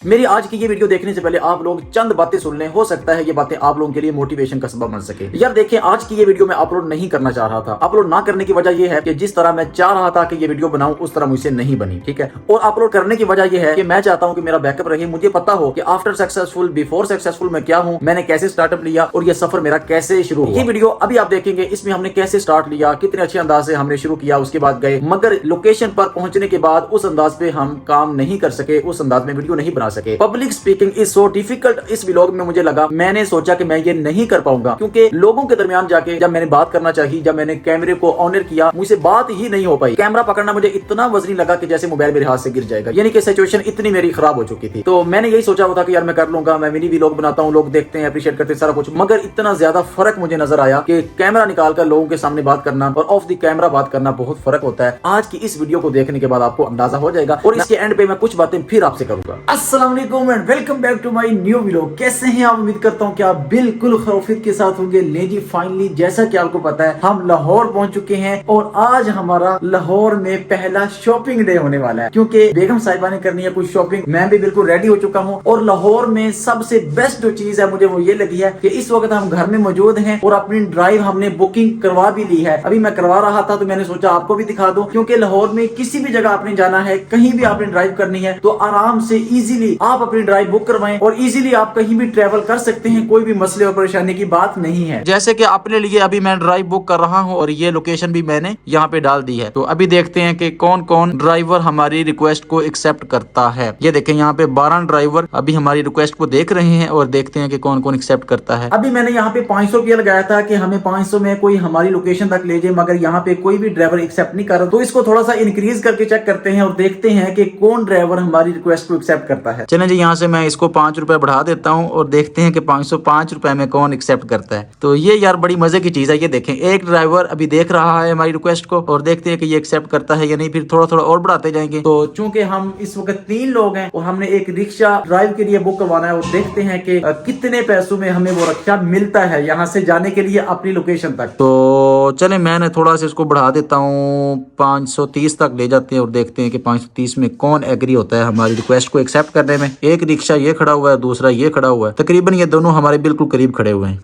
मेरी आज की ये वीडियो देखने से पहले आप लोग चंद बातें सुन लें, हो सकता है ये बातें आप लोगों के लिए मोटिवेशन का सबब बन सके। यार देखिए, आज की ये वीडियो मैं अपलोड नहीं करना चाह रहा था। अपलोड ना करने की वजह ये है कि जिस तरह मैं चाह रहा था कि ये वीडियो बनाऊं उस तरह मुझसे नहीं बनी, ठीक है। और अपलोड करने की वजह ये है कि मैं चाहता हूं कि मेरा बैकअप रहे, मुझे पता हो कि आफ्टर सक्सेसफुल बिफोर सक्सेसफुल मैं क्या हूं, मैंने कैसे स्टार्टअप लिया और ये सफर मेरा कैसे शुरू हुआ। ये वीडियो अभी आप देखेंगे, इसमें हमने कैसे स्टार्ट लिया, कितने अच्छे अंदाज से हमने शुरू किया, उसके बाद गए, मगर लोकेशन पर पहुंचने के बाद उस अंदाज पे हम काम नहीं कर सके, उस अंदाज में वीडियो नहीं बना सके। Public speaking is so difficult. इस व्लॉग में मुझे लगा, मैंने सोचा कि मैं ये नहीं कर पाऊंगा, क्योंकि लोगों के दरमियान जाके जब मैंने बात करना चाहिए, जब मैंने कैमरे को ऑनर किया, मुझसे बात ही नहीं हो पाई। कैमरा पकड़ना मुझे इतना वजनी लगा कि जैसे मोबाइल मेरे हाथ से गिर जाएगा, यानी कि सिचुएशन इतनी मेरी खराब हो चुकी थी। तो मैंने यही सोचा हुआ था कि यार मैं कर लूंगा, मैं मिनी व्लॉग बनाता हूँ, लोग देखते हैं, अप्रिशिएट करते हैं, सारा कुछ। मगर इतना ज्यादा फर्क मुझे नजर आया कि कैमरा निकालकर लोगों के सामने बात करना और ऑफ द कैमरा बात करना बहुत फर्क होता है। आज की इस वीडियो को देखने के बाद आपको अंदाजा हो जाएगा और इसके एंड पे मैं कुछ बातें फिर आपसे करूंगा। अस्सलाम वालेकुम and welcome back to my new vlog. कैसे हैं आप? उम्मीद करता हूं कि आप बिल्कुल खौफियत के साथ होंगे। ले जी, फाइनली जैसा कि आपको पता है, हम लाहौर पहुंच चुके हैं और आज हमारा लाहौर में पहला शॉपिंग डे होने वाला है, क्योंकि बेगम साहिबा ने करनी है कुछ शॉपिंग। मैं भी बिल्कुल रेडी हो चुका हूं और लाहौर में सबसे बेस्ट जो चीज है मुझे वो ये लगी है कि इस वक्त हम घर में मौजूद हैं और अपनी ड्राइव हमने बुकिंग करवा भी ली है। अभी मैं करवा रहा था तो मैंने सोचा आपको भी दिखा दूं, क्योंकि लाहौर में किसी भी जगह आपने जाना है, कहीं भी आपने ड्राइव करनी है, तो आराम से इजीली आप अपनी ड्राइव बुक करवाएं और इजीली आप कहीं भी ट्रेवल कर सकते हैं। कोई भी मसले और परेशानी की बात नहीं है। जैसे कि अपने लिए अभी मैं ड्राइव बुक कर रहा हूं और ये लोकेशन भी मैंने यहाँ पे डाल दी है। तो अभी देखते हैं कि कौन कौन ड्राइवर हमारी रिक्वेस्ट को एक्सेप्ट करता है। ये देखें, यहाँ पे 12 ड्राइवर अभी हमारी रिक्वेस्ट को देख रहे हैं और देखते हैं कि कौन कौन एक्सेप्ट करता है। अभी मैंने यहाँ पे 500 रुपया लगाया था कि हमें 500 में कोई हमारी लोकेशन तक ले जाए, मगर यहाँ पे कोई भी ड्राइवर एक्सेप्ट नहीं कर रहा। तो इसको थोड़ा सा इंक्रीज करके चेक करते हैं और देखते हैं कि कौन ड्राइवर हमारी रिक्वेस्ट को एक्सेप्ट करता है। चलें जी, यहाँ से मैं इसको 5 रुपए बढ़ा देता हूँ और देखते हैं कि 505 रुपए में कौन एक्सेप्ट करता है। तो ये यार बड़ी मजे की चीज है। ये देखें, एक ड्राइवर अभी देख रहा है हमारी रिक्वेस्ट को और देखते हैं कि ये एक्सेप्ट करता है या नहीं। फिर थोड़ा थोड़ा और बढ़ाते जाएंगे। तो चूंकि हम इस वक्त 3 लोग हैं और हमने एक रिक्शा ड्राइव के लिए बुक करवाना है और देखते हैं कि कितने पैसों में हमें वो रिक्शा मिलता है यहाँ से जाने के लिए अपनी लोकेशन तक। तो चले, मैंने थोड़ा सा इसको बढ़ा देता हूँ, 530 तक ले जाते हैं और देखते हैं कि 530 में कौन एग्री होता है हमारी रिक्वेस्ट को एक्सेप्ट करने में। एक रिक्शा ये खड़ा हुआ है, दूसरा ये खड़ा हुआ है, तकरीबन ये दोनों हमारे बिल्कुल करीब खड़े हुए हैं।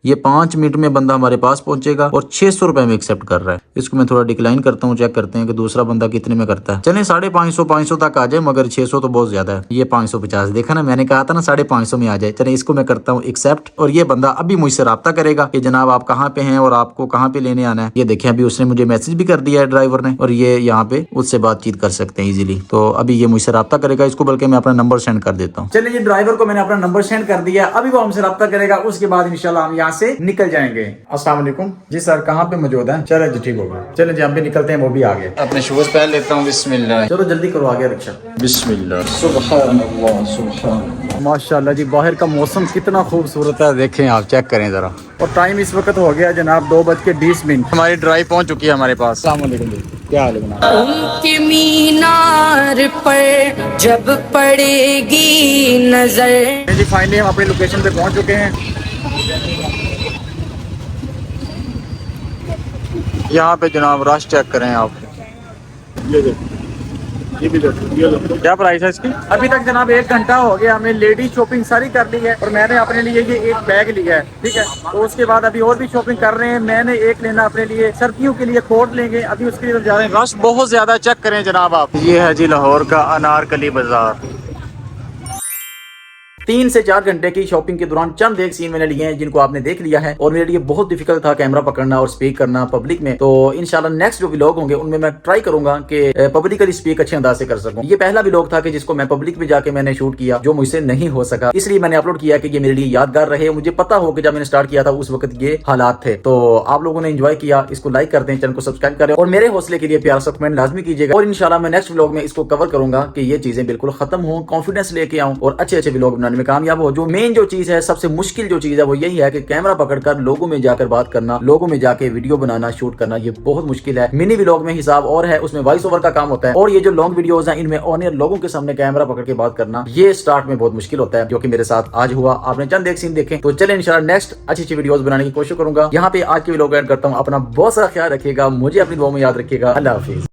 ये 5 मिनट में बंदा हमारे पास पहुंचेगा और 600 रुपए में एक्सेप्ट कर रहा है। इसको मैं थोड़ा डिक्लाइन करता हूँ, चेक करते हैं कि दूसरा बंदा कितने में करता है। चलें 550 तक आ जाए, मगर 600 तो बहुत ज्यादा है। ये 550, देखा ना, मैंने कहा था ना 550 में आ जाए। चलें इसको मैं करता हूँ एक्सेप्ट और ये बंदा अभी मुझसे रब्ता करेगा कि जनाब आप कहाँ पे हैं और आपको कहाँ पे लेने आना है। ये देखें, अभी उसने मुझे मैसेज भी कर दिया है ड्राइवर ने और ये यहाँ पे उससे बातचीत कर सकते हैं इजीली। तो अभी ये मुझसे रब्ता करेगा, इसको बल्कि मैं अपना नंबर सेंड कर देता हूँ। चलिए, ड्राइवर को मैंने अपना नंबर सेंड कर दिया, अभी वो हमसे रब्ता करेगा, उसके बाद इंशाल्लाह हम यहाँ से निकल जाएंगे। अस्सलाम वालेकुम जी सर, कहाँ पे मौजूद हैं? चले जी, ठीक होगा। चले जी, हम भी निकलते हैं, वो भी आ गए। अपने शूज पहन लेता हूँ। बिस्मिल्लाह। चलो जल्दी करो, आ गया रिक्शा। बिस्मिल्लाह। सुभान अल्लाह, सुभान अल्लाह। माशाल्लाह जी, बाहर का मौसम कितना खूबसूरत है, देखें आप, चेक करें जरा। और टाइम इस वक्त हो गया जनाब 2:20। हमारी ड्राइव पहुंच चुकी है हमारे पास। अस्सलाम वालेकुम जी, क्या हाल है जनाब? उनके मीनार पर जब पड़ेगी नजर। जी फाइनली हम अपनी लोकेशन पे पहुंच चुके हैं। यहाँ पे जनाब रश चेक करें आप। ये भी क्या प्राइस है इसकी? अभी तक जनाब 1 घंटा हो गया, हमने लेडीज शॉपिंग सारी कर ली है और मैंने अपने लिए ये एक बैग लिया है, ठीक है। तो उसके बाद अभी और भी शॉपिंग कर रहे हैं। मैंने एक लेना अपने लिए, सर्दियों के लिए कोट लेंगे, अभी उसके लिए जा रहे हैं। रश बहुत ज्यादा चेक करें जनाब आप। ये है जी लाहौर का अनारकली बाजार। 3 से 4 घंटे की शॉपिंग के दौरान चंद एक सीन मैंने लिए हैं जिनको आपने देख लिया है और मेरे लिए बहुत डिफिकल्ट था कैमरा पकड़ना और स्पीक करना पब्लिक में। तो इंशाल्लाह नेक्स्ट जो व्लॉग होंगे उनमें मैं ट्राई करूंगा कि पब्लिकली स्पीक अच्छे अंदाज से कर सकूं। ये पहला व्लॉग था कि जिसको मैं पब्लिक में जाके मैंने शूट किया, जो मुझसे नहीं हो सका, इसलिए मैंने अपलोड किया कि ये मेरे लिए यादगार रहे। मुझे पता हो कि जब मैंने स्टार्ट किया था उस वक्त ये हालात थे। तो आप लोगों ने एंजॉय किया, इसको लाइक कर दें, चैनल को सब्सक्राइब करें और मेरे हौसले के लिए प्यार सा कमेंट लाजमी कीजिएगा। और इंशाल्लाह मैं नेक्स्ट व्लॉग में इसको कवर करूंगा कि ये चीजें बिल्कुल खत्म हो, कॉन्फिडेंस लेके आऊं और अच्छे अच्छे व्लॉग बनाने में कामयाब हो। जो मेन जो चीज है, सबसे मुश्किल जो चीज है वो यही है कि कैमरा पकड़कर लोगों में जाकर बात करना, लोगों में जाके वीडियो बनाना, शूट करना, ये बहुत मुश्किल है। मिनी व्लॉग में हिसाब और है, उसमें वॉइस ओवर का काम होता है और ये जो लॉन्ग वीडियोस हैं इनमें ऑन एयर लोगों के सामने कैमरा पकड़ के बात करना, ये स्टार्ट में बहुत मुश्किल होता है, जो कि मेरे साथ आज हुआ। आपने चंद एक सीन देखे। तो चले इंशाल्लाह नेक्स्ट अच्छी अच्छी वीडियोस बनाने की कोशिश करूंगा। यहाँ पे आज की व्लॉग एंड करता हूँ। अपना बहुत सारा ख्याल रखिएगा, मुझे अपनी दुआ में याद रखिएगा। अल्लाह हाफिज।